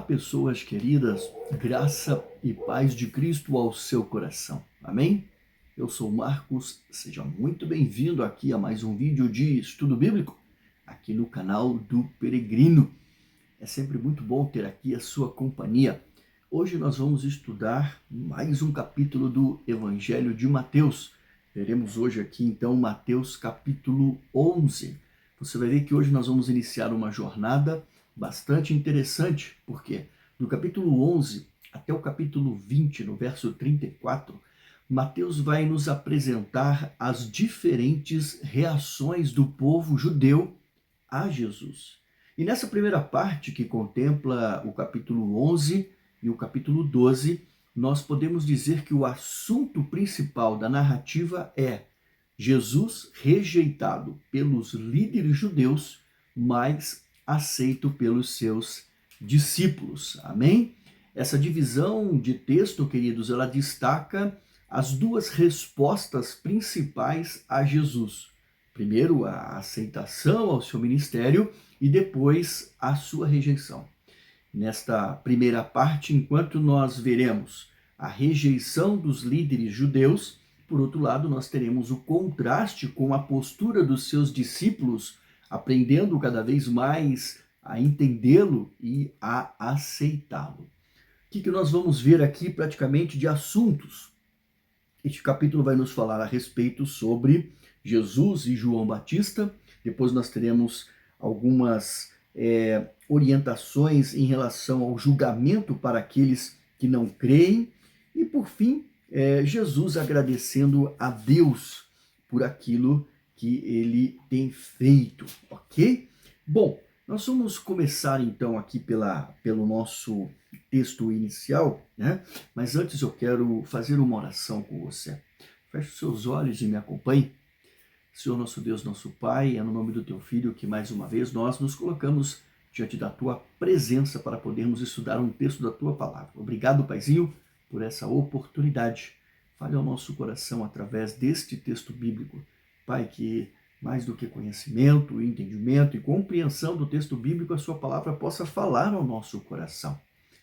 pessoas queridas, graça e paz de Cristo ao seu coração. Amém? Eu sou Marcos, seja muito bem-vindo aqui a mais um vídeo de estudo bíblico, aqui no canal do Peregrino. É sempre muito bom ter aqui a sua companhia. Hoje nós vamos estudar mais um capítulo do Evangelho de Mateus. Veremos hoje aqui então Mateus capítulo 11. Você vai ver que hoje nós vamos iniciar uma jornada bastante interessante, porque do capítulo 11 até o capítulo 20, no verso 34, Mateus vai nos apresentar as diferentes reações do povo judeu a Jesus. E nessa primeira parte, que contempla o capítulo 11 e o capítulo 12, nós podemos dizer que o assunto principal da narrativa é Jesus rejeitado pelos líderes judeus, mas aceito pelos seus discípulos. Amém? Essa divisão de texto, queridos, ela destaca as duas respostas principais a Jesus. Primeiro, a aceitação ao seu ministério e depois a sua rejeição. Nesta primeira parte, enquanto nós veremos a rejeição dos líderes judeus, por outro lado, nós teremos o contraste com a postura dos seus discípulos, aprendendo cada vez mais a entendê-lo e a aceitá-lo. O que nós vamos ver aqui praticamente de assuntos? Este capítulo vai nos falar a respeito sobre Jesus e João Batista. Depois nós teremos algumas orientações em relação ao julgamento para aqueles que não creem. E por fim, Jesus agradecendo a Deus por aquilo que ele tem feito, ok? Bom, nós vamos começar então aqui pelo nosso texto inicial, né? Mas antes eu quero fazer uma oração com você. Feche os seus olhos e me acompanhe. Senhor nosso Deus, nosso Pai, é no nome do Teu Filho que mais uma vez nós nos colocamos diante da Tua presença para podermos estudar um texto da Tua Palavra. Obrigado, Paizinho, por essa oportunidade. Fale ao nosso coração através deste texto bíblico. Pai, que mais do que conhecimento, entendimento e compreensão do texto bíblico, a Sua Palavra possa falar ao nosso coração.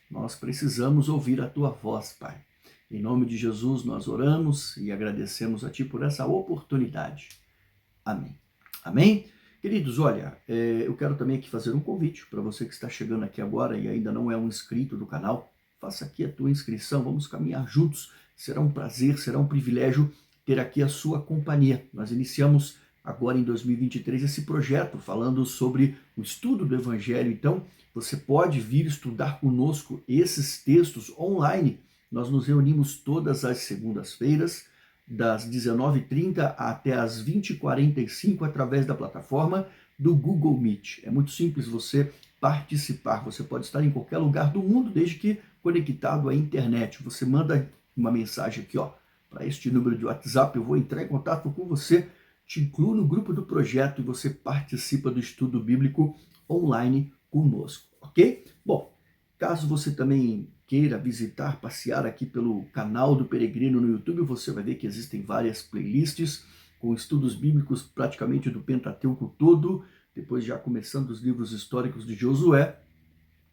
Nós precisamos ouvir a Tua voz, Pai. Em nome de Jesus nós oramos e agradecemos a Ti por essa oportunidade. Amém. Amém? Queridos, olha, eu quero também aqui fazer um convite para você que está chegando aqui agora e ainda não é um inscrito do canal. Faça aqui a tua inscrição, vamos caminhar juntos. Será um prazer, será um privilégio ter aqui a sua companhia. Nós iniciamos agora em 2023 esse projeto falando sobre o estudo do Evangelho. Então, você pode vir estudar conosco esses textos online. Nós nos reunimos todas as segundas-feiras, das 19h30 até as 20h45, através da plataforma do Google Meet. É muito simples você participar. Você pode estar em qualquer lugar do mundo, desde que conectado à internet. Você manda uma mensagem aqui, ó, para este número de WhatsApp, eu vou entrar em contato com você, te incluo no grupo do projeto e você participa do estudo bíblico online conosco, ok? Bom, caso você também queira visitar, passear aqui pelo canal do Peregrino no YouTube, você vai ver que existem várias playlists com estudos bíblicos praticamente do Pentateuco todo, depois já começando os livros históricos de Josué,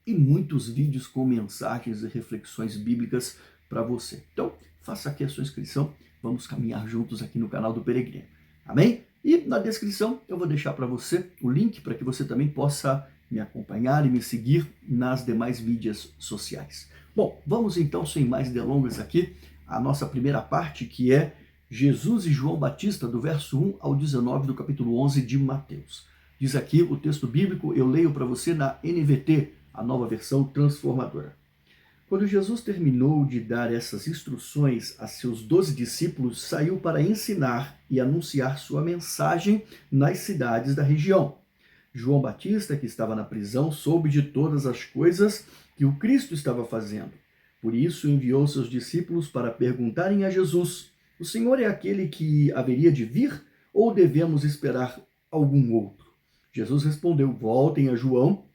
e muitos vídeos com mensagens e reflexões bíblicas para você. Então, faça aqui a sua inscrição, vamos caminhar juntos aqui no canal do Peregrino. Amém? E na descrição eu vou deixar para você o link para que você também possa me acompanhar e me seguir nas demais mídias sociais. Bom, vamos então, sem mais delongas aqui, a nossa primeira parte, que é Jesus e João Batista, do verso 1 ao 19 do capítulo 11 de Mateus. Diz aqui o texto bíblico, eu leio para você na NVT, a nova versão transformadora. Quando Jesus terminou de dar essas instruções a seus 12 discípulos, saiu para ensinar e anunciar sua mensagem nas cidades da região. João Batista, que estava na prisão, soube de todas as coisas que o Cristo estava fazendo. Por isso enviou seus discípulos para perguntarem a Jesus: o Senhor é aquele que haveria de vir ou devemos esperar algum outro? Jesus respondeu: voltem a João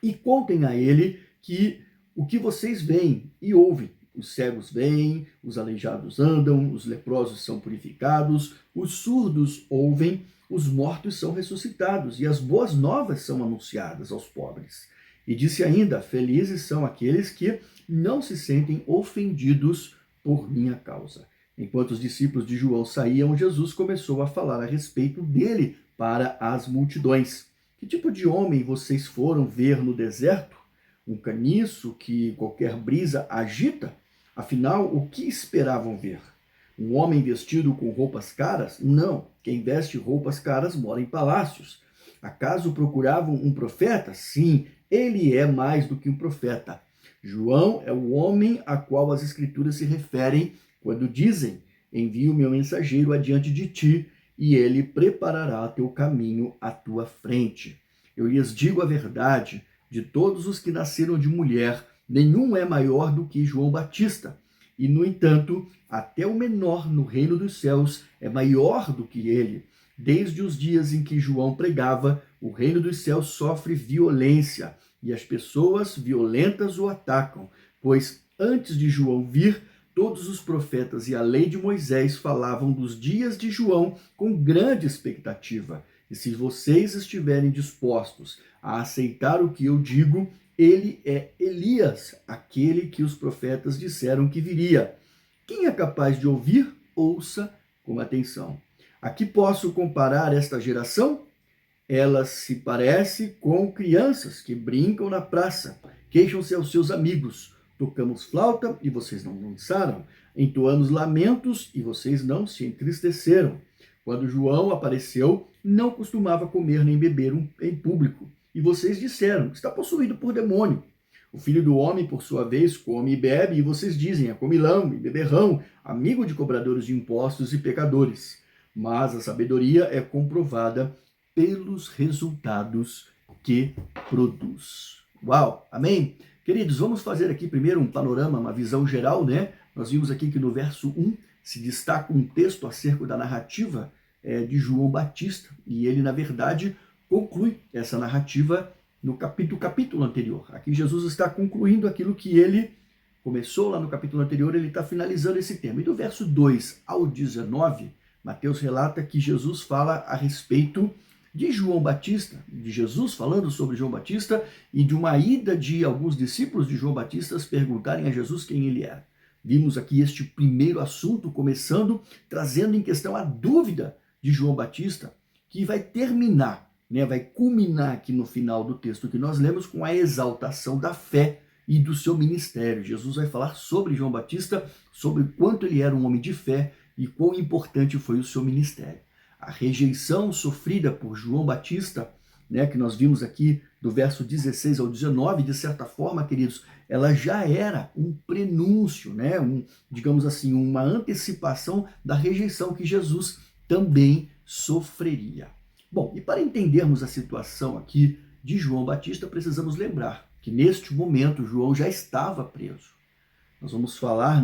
e contem a ele que o que vocês veem e ouvem. Os cegos veem, os aleijados andam, os leprosos são purificados, os surdos ouvem, os mortos são ressuscitados e as boas novas são anunciadas aos pobres. E disse ainda: felizes são aqueles que não se sentem ofendidos por minha causa. Enquanto os discípulos de João saíam, Jesus começou a falar a respeito dele para as multidões. Que tipo de homem vocês foram ver no deserto? Um caniço que qualquer brisa agita? Afinal, o que esperavam ver? Um homem vestido com roupas caras? Não, quem veste roupas caras mora em palácios. Acaso procuravam um profeta? Sim, ele é mais do que um profeta. João é o homem a qual as Escrituras se referem quando dizem: envio meu mensageiro adiante de ti, e ele preparará teu caminho à tua frente. Eu lhes digo a verdade, de todos os que nasceram de mulher, nenhum é maior do que João Batista. E, no entanto, até o menor no reino dos céus é maior do que ele. Desde os dias em que João pregava, o reino dos céus sofre violência, e as pessoas violentas o atacam, pois antes de João vir, todos os profetas e a lei de Moisés falavam dos dias de João com grande expectativa. E se vocês estiverem dispostos a aceitar o que eu digo, ele é Elias, aquele que os profetas disseram que viria. Quem é capaz de ouvir, ouça com atenção. A que posso comparar esta geração? Ela se parece com crianças que brincam na praça, queixam-se aos seus amigos. Tocamos flauta e vocês não dançaram, entoamos lamentos e vocês não se entristeceram. Quando João apareceu, não costumava comer nem beber em público, e vocês disseram: está possuído por demônio. O filho do homem, por sua vez, come e bebe, e vocês dizem: é comilão e beberrão, amigo de cobradores de impostos e pecadores. Mas a sabedoria é comprovada pelos resultados que produz. Uau, amém? Queridos, vamos fazer aqui primeiro um panorama, uma visão geral, né? Nós vimos aqui que no verso 1 se destaca um texto acerca da narrativa de João Batista, e ele, na verdade, conclui essa narrativa no capítulo anterior. Aqui Jesus está concluindo aquilo que ele começou lá no capítulo anterior, ele está finalizando esse tema. E do verso 2 ao 19, Mateus relata que Jesus fala a respeito de João Batista, de Jesus falando sobre João Batista e de uma ida de alguns discípulos de João Batista perguntarem a Jesus quem ele era. Vimos aqui este primeiro assunto começando, trazendo em questão a dúvida de João Batista, que vai terminar, vai culminar aqui no final do texto que nós lemos com a exaltação da fé e do seu ministério. Jesus vai falar sobre João Batista, sobre quanto ele era um homem de fé e quão importante foi o seu ministério. A rejeição sofrida por João Batista, que nós vimos aqui do verso 16 ao 19, de certa forma, queridos, ela já era um prenúncio, digamos assim, uma antecipação da rejeição que Jesus também sofreria. Bom, e para entendermos a situação aqui de João Batista, precisamos lembrar que neste momento João já estava preso. Nós vamos falar,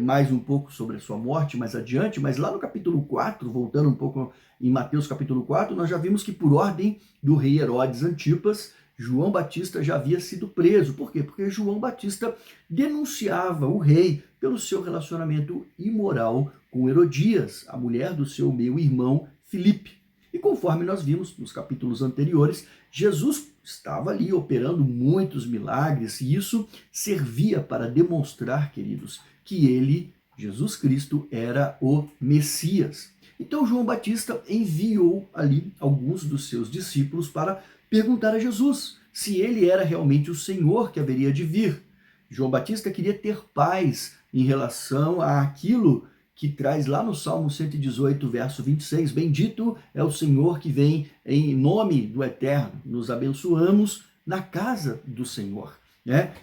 mais um pouco sobre a sua morte mais adiante, mas lá no capítulo 4, voltando um pouco em Mateus capítulo 4, nós já vimos que por ordem do rei Herodes Antipas, João Batista já havia sido preso. Por quê? Porque João Batista denunciava o rei pelo seu relacionamento imoral com Herodias, a mulher do seu meio-irmão Filipe. E conforme nós vimos nos capítulos anteriores, Jesus estava ali operando muitos milagres, e isso servia para demonstrar, queridos, que ele, Jesus Cristo, era o Messias. Então João Batista enviou ali alguns dos seus discípulos para perguntar a Jesus se ele era realmente o Senhor que haveria de vir. João Batista queria ter paz em relação àquilo que traz lá no Salmo 118, verso 26, bendito é o Senhor que vem em nome do Eterno, nos abençoamos na casa do Senhor.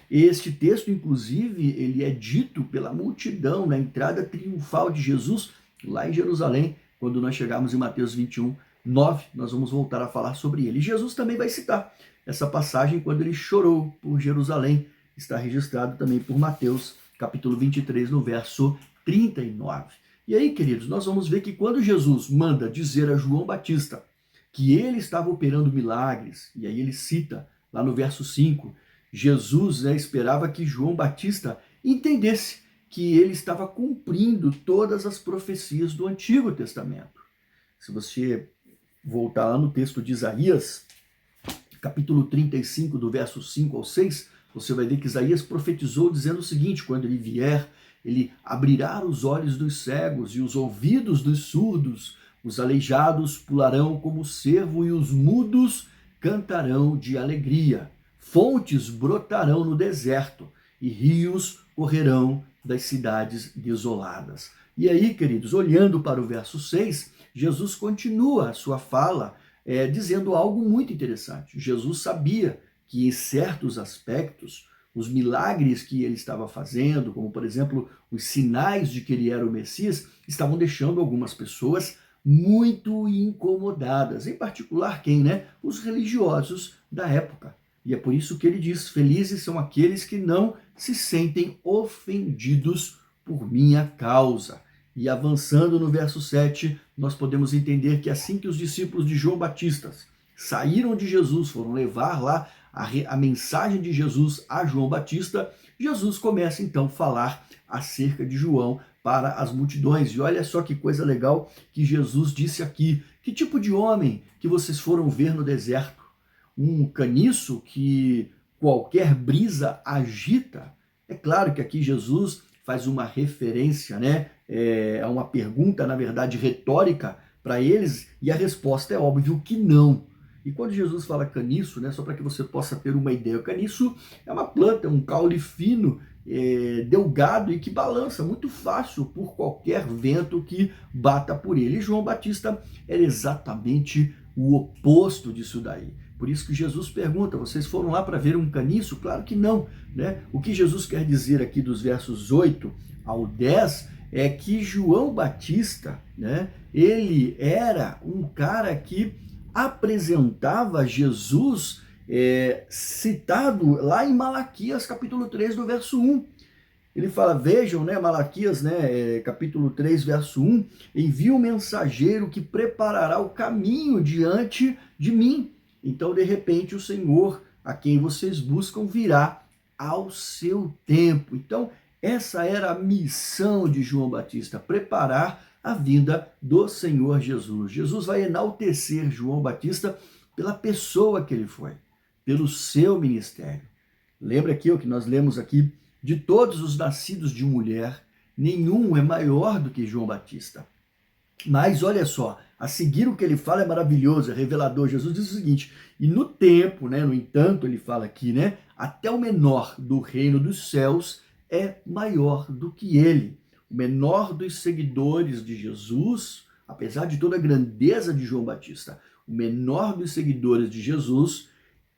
Este texto, inclusive, ele é dito pela multidão na entrada triunfal de Jesus lá em Jerusalém, quando nós chegarmos em Mateus 21, 9, nós vamos voltar a falar sobre ele. Jesus também vai citar essa passagem quando ele chorou por Jerusalém, está registrado também por Mateus, capítulo 23, no verso 39. E aí, queridos, nós vamos ver que quando Jesus manda dizer a João Batista que ele estava operando milagres, e aí ele cita lá no verso 5, Jesus esperava que João Batista entendesse que ele estava cumprindo todas as profecias do Antigo Testamento. Se você voltar lá no texto de Isaías, capítulo 35, do verso 5 ao 6, você vai ver que Isaías profetizou dizendo o seguinte: quando ele vier, ele abrirá os olhos dos cegos e os ouvidos dos surdos, os aleijados pularão como o cervo e os mudos cantarão de alegria. Fontes brotarão no deserto e rios correrão das cidades desoladas. E aí, queridos, olhando para o verso 6, Jesus continua a sua fala dizendo algo muito interessante. Jesus sabia que em certos aspectos, os milagres que ele estava fazendo, como por exemplo, os sinais de que ele era o Messias, estavam deixando algumas pessoas muito incomodadas. Em particular, quem, né? Os religiosos da época. E é por isso que ele diz: felizes são aqueles que não se sentem ofendidos por minha causa. E avançando no verso 7, nós podemos entender que assim que os discípulos de João Batista saíram de Jesus, foram levar lá a mensagem de Jesus a João Batista, Jesus começa então a falar acerca de João para as multidões. E olha só que coisa legal que Jesus disse aqui: que tipo de homem que vocês foram ver no deserto? Um caniço que qualquer brisa agita? É claro que aqui Jesus faz uma referência, né? É uma pergunta, na verdade, retórica para eles, e a resposta é óbvio que não. E quando Jesus fala caniço, né, só para que você possa ter uma ideia, o caniço é uma planta, um caule fino, delgado e que balança muito fácil por qualquer vento que bata por ele. E João Batista era exatamente o oposto disso daí. Por isso que Jesus pergunta: vocês foram lá para ver um caniço? Claro que não, né? O que Jesus quer dizer aqui dos versos 8 ao 10 é que João Batista, né, ele era um cara que apresentava Jesus citado lá em Malaquias, capítulo 3, do verso 1. Ele fala, vejam, né, Malaquias, né, capítulo 3, verso 1, envia um mensageiro que preparará o caminho diante de mim. Então, de repente, o Senhor, a quem vocês buscam, virá ao seu tempo. Então, essa era a missão de João Batista, preparar a vinda do Senhor Jesus. Jesus vai enaltecer João Batista pela pessoa que ele foi, pelo seu ministério. Lembra aqui o que nós lemos aqui: de todos os nascidos de mulher, nenhum é maior do que João Batista. Mas olha só, a seguir o que ele fala é maravilhoso, é revelador. Jesus diz o seguinte: e no tempo, né, no entanto, ele fala aqui, né, até o menor do reino dos céus é maior do que ele. O menor dos seguidores de Jesus, apesar de toda a grandeza de João Batista, o menor dos seguidores de Jesus,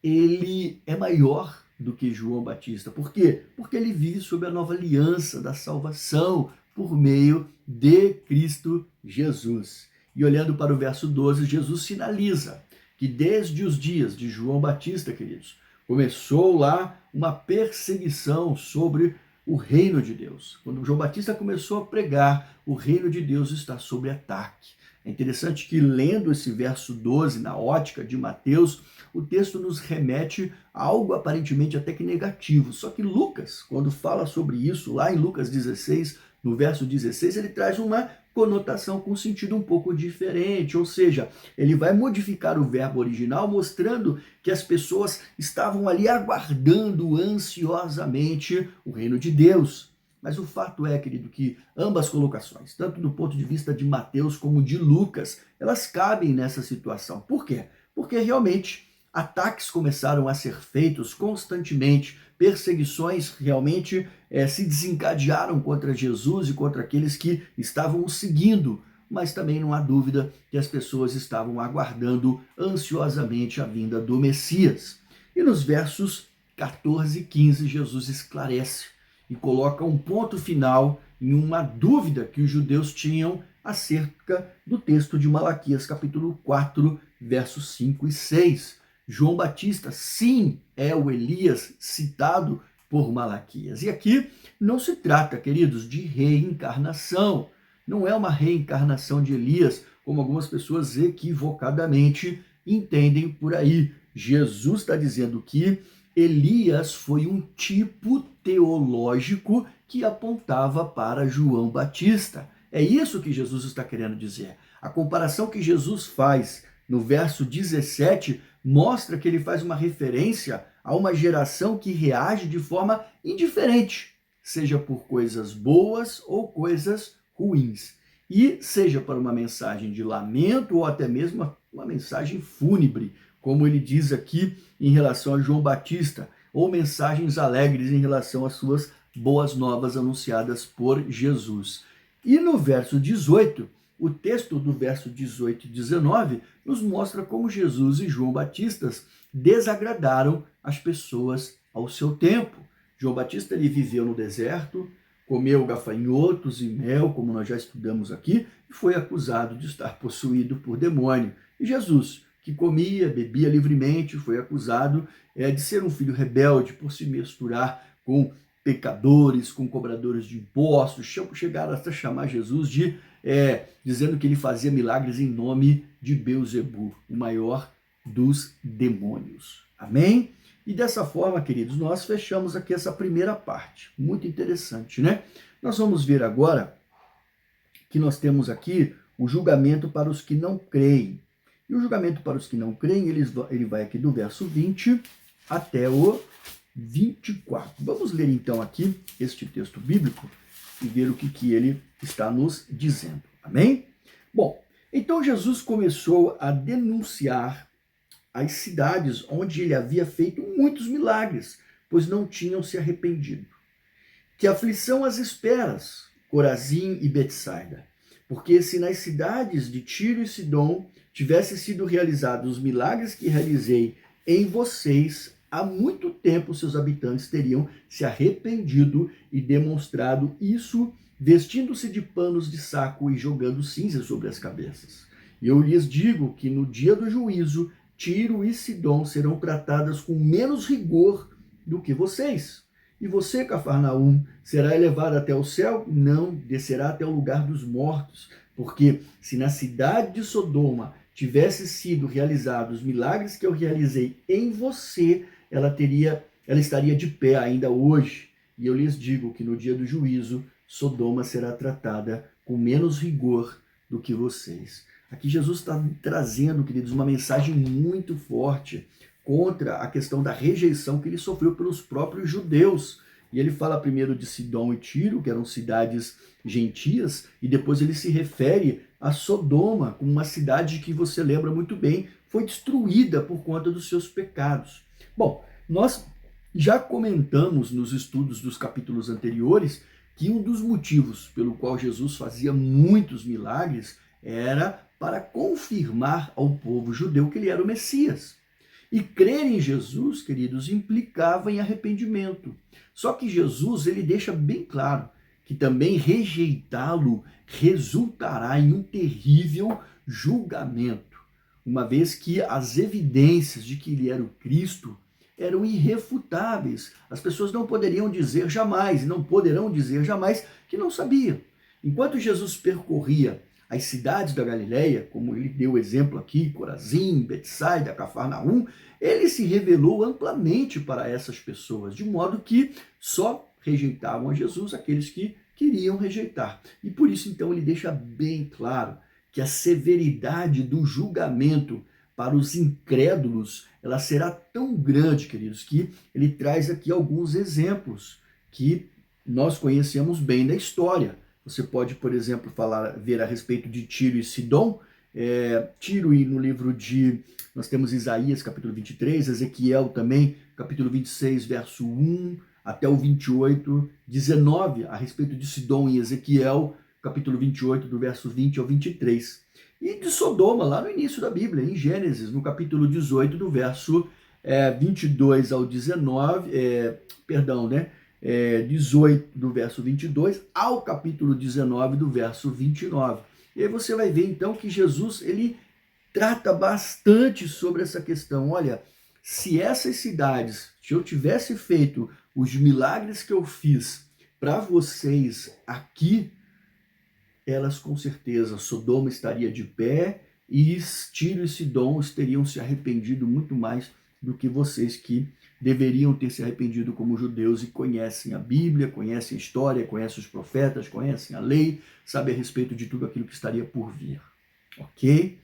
ele é maior do que João Batista. Por quê? Porque ele vive sob a nova aliança da salvação por meio de Cristo Jesus. E olhando para o verso 12, Jesus sinaliza que desde os dias de João Batista, queridos, começou lá uma perseguição sobre o reino de Deus. Quando João Batista começou a pregar, o reino de Deus está sob ataque. É interessante que, lendo esse verso 12 na ótica de Mateus, o texto nos remete a algo aparentemente até que negativo. Só que Lucas, quando fala sobre isso, lá em Lucas 16, no verso 16, ele traz uma conotação com sentido um pouco diferente, ou seja, ele vai modificar o verbo original, mostrando que as pessoas estavam ali aguardando ansiosamente o reino de Deus. Mas o fato é, querido, que ambas colocações, tanto do ponto de vista de Mateus como de Lucas, elas cabem nessa situação. Por quê? Porque realmente ataques começaram a ser feitos constantemente, perseguições realmente se desencadearam contra Jesus e contra aqueles que estavam o seguindo, mas também não há dúvida que as pessoas estavam aguardando ansiosamente a vinda do Messias. E nos versos 14 e 15, Jesus esclarece e coloca um ponto final em uma dúvida que os judeus tinham acerca do texto de Malaquias, capítulo 4, versos 5 e 6. João Batista, sim, é o Elias citado por Malaquias. E aqui não se trata, queridos, de reencarnação. Não é uma reencarnação de Elias, como algumas pessoas equivocadamente entendem por aí. Jesus está dizendo que Elias foi um tipo teológico que apontava para João Batista. É isso que Jesus está querendo dizer. A comparação que Jesus faz no verso 17, mostra que ele faz uma referência a uma geração que reage de forma indiferente, seja por coisas boas ou coisas ruins, e seja para uma mensagem de lamento ou até mesmo uma mensagem fúnebre, como ele diz aqui em relação a João Batista, ou mensagens alegres em relação às suas boas novas anunciadas por Jesus. E no verso 18, o texto do verso 18 e 19 nos mostra como Jesus e João Batista desagradaram as pessoas ao seu tempo. João Batista ele viveu no deserto, comeu gafanhotos e mel, como nós já estudamos aqui, e foi acusado de estar possuído por demônio. E Jesus, que comia, bebia livremente, foi acusado de ser um filho rebelde por se misturar com pecadores, com cobradores de impostos. Chegaram até a chamar Jesus de dizendo que ele fazia milagres em nome de Beelzebub, o maior dos demônios. Amém? E dessa forma, queridos, nós fechamos aqui essa primeira parte. Muito interessante, né? Nós vamos ver agora que nós temos aqui o julgamento para os que não creem. E o julgamento para os que não creem, ele vai aqui do verso 20 até o 24. Vamos ler então aqui este texto bíblico e ver o que ele está nos dizendo. Amém? Bom, então Jesus começou a denunciar as cidades onde ele havia feito muitos milagres, pois não tinham se arrependido. Que aflição as esperas, Corazim e Betsaida, porque se nas cidades de Tiro e Sidom tivessem sido realizados os milagres que realizei em vocês, há muito tempo seus habitantes teriam se arrependido e demonstrado isso, vestindo-se de panos de saco e jogando cinzas sobre as cabeças. E eu lhes digo que no dia do juízo, Tiro e Sidom serão tratadas com menos rigor do que vocês. E você, Cafarnaum, será elevado até o céu? Não, descerá até o lugar dos mortos. Porque se na cidade de Sodoma tivessem sido realizados os milagres que eu realizei em você, ela estaria de pé ainda hoje. E eu lhes digo que no dia do juízo, Sodoma será tratada com menos rigor do que vocês. Aqui Jesus está trazendo, queridos, uma mensagem muito forte contra a questão da rejeição que ele sofreu pelos próprios judeus. E ele fala primeiro de Sidom e Tiro, que eram cidades gentias, e depois ele se refere a Sodoma, como uma cidade que você lembra muito bem, foi destruída por conta dos seus pecados. Bom, nós já comentamos nos estudos dos capítulos anteriores que um dos motivos pelo qual Jesus fazia muitos milagres era para confirmar ao povo judeu que ele era o Messias. E crer em Jesus, queridos, implicava em arrependimento. Só que Jesus, ele deixa bem claro que também rejeitá-lo resultará em um terrível julgamento, uma vez que as evidências de que ele era o Cristo eram irrefutáveis. As pessoas não poderiam dizer jamais, não poderão dizer jamais que não sabiam. Enquanto Jesus percorria as cidades da Galileia, como ele deu exemplo aqui, Corazim, Betsaida, Cafarnaum, ele se revelou amplamente para essas pessoas, de modo que só rejeitavam a Jesus aqueles que queriam rejeitar. E por isso, então, ele deixa bem claro que a severidade do julgamento para os incrédulos, ela será tão grande, queridos, que ele traz aqui alguns exemplos que nós conhecemos bem da história. Você pode, por exemplo, ver a respeito de Tiro e Sidom. Tiro, e no livro nós temos Isaías, capítulo 23, Ezequiel também, capítulo 26, verso 1 até o 28, 19, a respeito de Sidom e Ezequiel, capítulo 28, do verso 20 ao 23. E de Sodoma, lá no início da Bíblia, em Gênesis, no capítulo 18, do verso 22 ao 19, 18 do verso 22 ao capítulo 19 do verso 29. E aí você vai ver então que Jesus ele trata bastante sobre essa questão. Olha, se essas cidades, se eu tivesse feito os milagres que eu fiz para vocês aqui, elas com certeza, Sodoma estaria de pé e Tiro e Sidom teriam se arrependido muito mais do que vocês que deveriam ter se arrependido como judeus e conhecem a Bíblia, conhecem a história, conhecem os profetas, conhecem a lei, sabem a respeito de tudo aquilo que estaria por vir. Ok?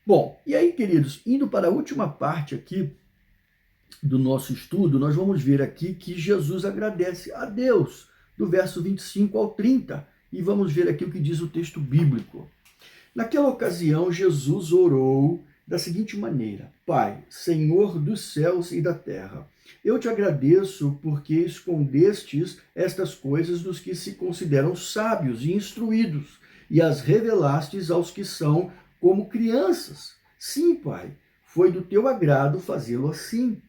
Bom, e aí, queridos, indo para a última parte aqui do nosso estudo, nós vamos ver aqui que Jesus agradece a Deus, do verso 25 ao 30, e vamos ver aqui o que diz o texto bíblico. Naquela ocasião, Jesus orou da seguinte maneira: Pai, Senhor dos céus e da terra, eu te agradeço porque escondestes estas coisas dos que se consideram sábios e instruídos e as revelastes aos que são como crianças. Sim, Pai, foi do teu agrado fazê-lo assim.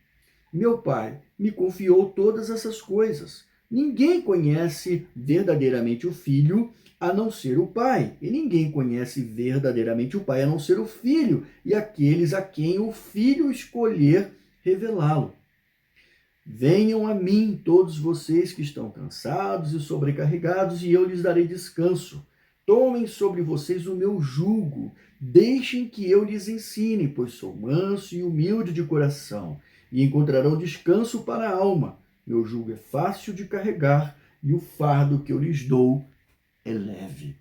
Meu Pai me confiou todas essas coisas. Ninguém conhece verdadeiramente o Filho a não ser o Pai, e ninguém conhece verdadeiramente o Pai a não ser o Filho, e aqueles a quem o Filho escolher revelá-lo. Venham a mim todos vocês que estão cansados e sobrecarregados, e eu lhes darei descanso. Tomem sobre vocês o meu jugo, deixem que eu lhes ensine, pois sou manso e humilde de coração, e encontrarão descanso para a alma. Meu jugo é fácil de carregar, e o fardo que eu lhes dou é leve.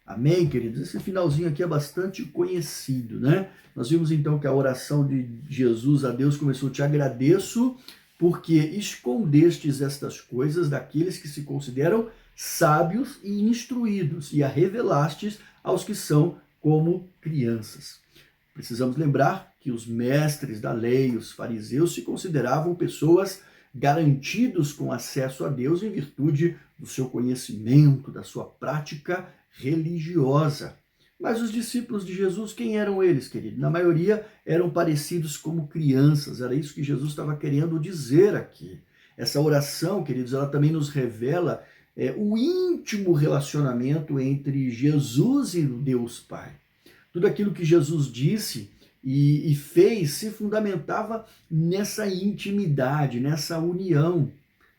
Amém, queridos? Esse finalzinho aqui é bastante conhecido, né? Nós vimos então que a oração de Jesus a Deus começou: te agradeço porque escondestes estas coisas daqueles que se consideram sábios e instruídos e a revelastes aos que são como crianças. Precisamos lembrar que os mestres da lei, os fariseus, se consideravam pessoas garantidos com acesso a Deus em virtude do seu conhecimento, da sua prática religiosa. Mas os discípulos de Jesus, quem eram eles, querido? Na maioria eram parecidos como crianças, era isso que Jesus estava querendo dizer aqui. Essa oração, queridos, ela também nos revela o íntimo relacionamento entre Jesus e Deus Pai. Tudo aquilo que Jesus disse e fez se fundamentava nessa intimidade, nessa união.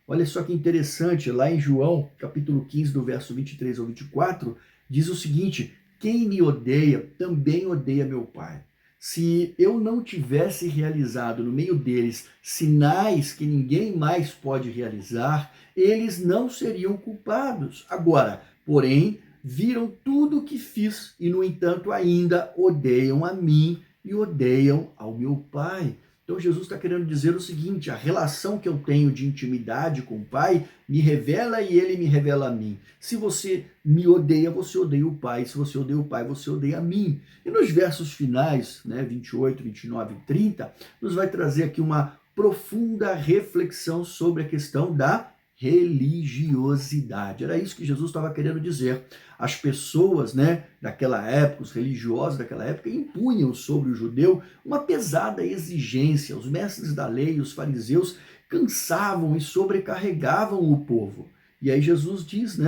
Olha só que interessante, lá em João, capítulo 15, do verso 23 ao 24, diz o seguinte: quem me odeia, também odeia meu Pai. Se eu não tivesse realizado no meio deles sinais que ninguém mais pode realizar, eles não seriam culpados. Agora, porém, viram tudo o que fiz e, no entanto, ainda odeiam a mim e odeiam ao meu Pai. Então Jesus está querendo dizer o seguinte: a relação que eu tenho de intimidade com o Pai me revela e Ele me revela a mim. Se você me odeia, você odeia o Pai. Se você odeia o Pai, você odeia a mim. E nos versos finais, 28, 29 e 30, nos vai trazer aqui uma profunda reflexão sobre a questão da religiosidade. Era isso que Jesus estava querendo dizer. As pessoas, daquela época, os religiosos daquela época, impunham sobre o judeu uma pesada exigência. Os mestres da lei, os fariseus, cansavam e sobrecarregavam o povo. E aí Jesus diz,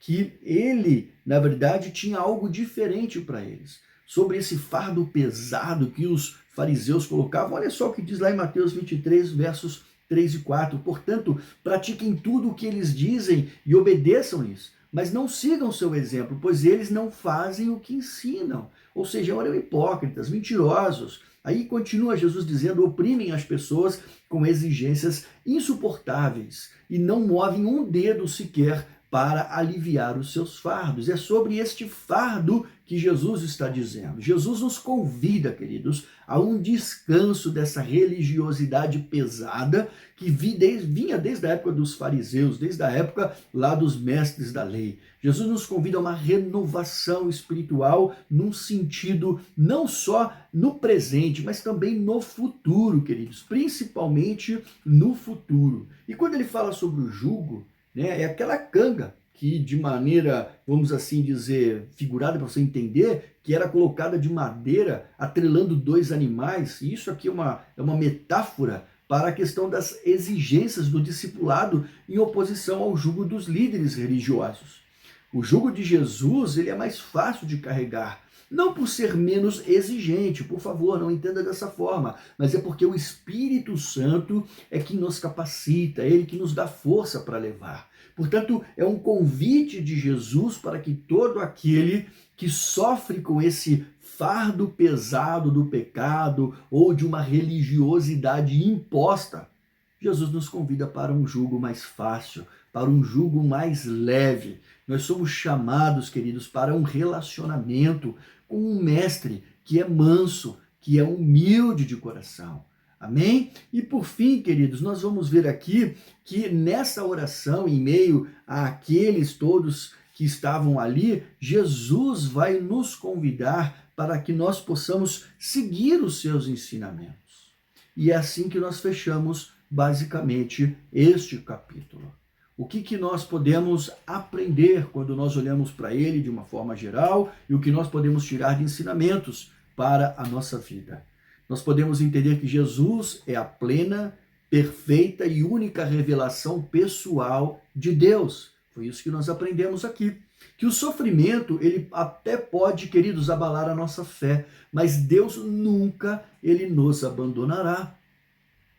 que ele, na verdade, tinha algo diferente para eles. Sobre esse fardo pesado que os fariseus colocavam, olha só o que diz lá em Mateus 23, versos 3 e 4. Portanto, pratiquem tudo o que eles dizem e obedeçam-lhes, mas não sigam seu exemplo, pois eles não fazem o que ensinam. Ou seja, eram hipócritas, mentirosos. Aí continua Jesus dizendo: oprimem as pessoas com exigências insuportáveis e não movem um dedo sequer para aliviar os seus fardos. É sobre este fardo que Jesus está dizendo. Jesus nos convida, queridos, a um descanso dessa religiosidade pesada que vinha desde a época dos fariseus, desde a época lá dos mestres da lei. Jesus nos convida a uma renovação espiritual num sentido não só no presente, mas também no futuro, queridos, principalmente no futuro. E quando ele fala sobre o jugo, é aquela canga que, de maneira, vamos assim dizer, figurada para você entender, que era colocada de madeira, atrelando dois animais. E isso aqui é uma metáfora para a questão das exigências do discipulado em oposição ao jugo dos líderes religiosos. O jugo de Jesus, ele é mais fácil de carregar, não por ser menos exigente, por favor, não entenda dessa forma, mas é porque o Espírito Santo é que nos capacita, é ele que nos dá força para levar. Portanto, é um convite de Jesus para que todo aquele que sofre com esse fardo pesado do pecado ou de uma religiosidade imposta, Jesus nos convida para um jugo mais fácil, para um jugo mais leve. Nós somos chamados, queridos, para um relacionamento com um mestre que é manso, que é humilde de coração. Amém? E por fim, queridos, nós vamos ver aqui que nessa oração, em meio àqueles todos que estavam ali, Jesus vai nos convidar para que nós possamos seguir os seus ensinamentos. E é assim que nós fechamos basicamente este capítulo. O que nós podemos aprender quando nós olhamos para ele de uma forma geral e o que nós podemos tirar de ensinamentos para a nossa vida? Nós podemos entender que Jesus é a plena, perfeita e única revelação pessoal de Deus. Foi isso que nós aprendemos aqui. Que o sofrimento, ele até pode, queridos, abalar a nossa fé, mas Deus nunca, ele nos abandonará.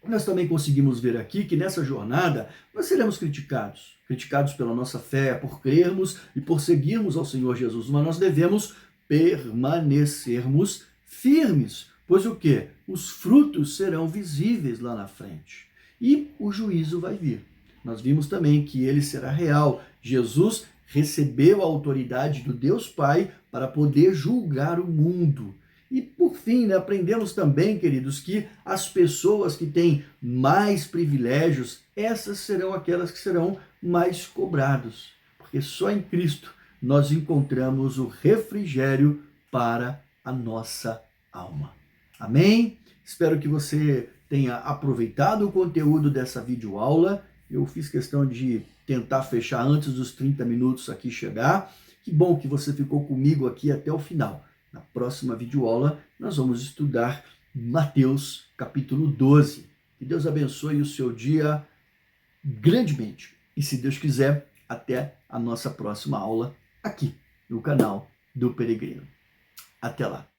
Nós também conseguimos ver aqui que nessa jornada nós seremos criticados pela nossa fé, por crermos e por seguirmos ao Senhor Jesus, mas nós devemos permanecermos firmes, pois o quê? Os frutos serão visíveis lá na frente e o juízo vai vir. Nós vimos também que ele será real. Jesus recebeu a autoridade do Deus Pai para poder julgar o mundo. E por fim, aprendemos também, queridos, que as pessoas que têm mais privilégios, essas serão aquelas que serão mais cobradas, porque só em Cristo nós encontramos o refrigério para a nossa alma. Amém? Espero que você tenha aproveitado o conteúdo dessa videoaula. Eu fiz questão de tentar fechar antes dos 30 minutos aqui chegar. Que bom que você ficou comigo aqui até o final. Na próxima videoaula, nós vamos estudar Mateus, capítulo 12. Que Deus abençoe o seu dia grandemente. E se Deus quiser, até a nossa próxima aula aqui no canal do Peregrino. Até lá.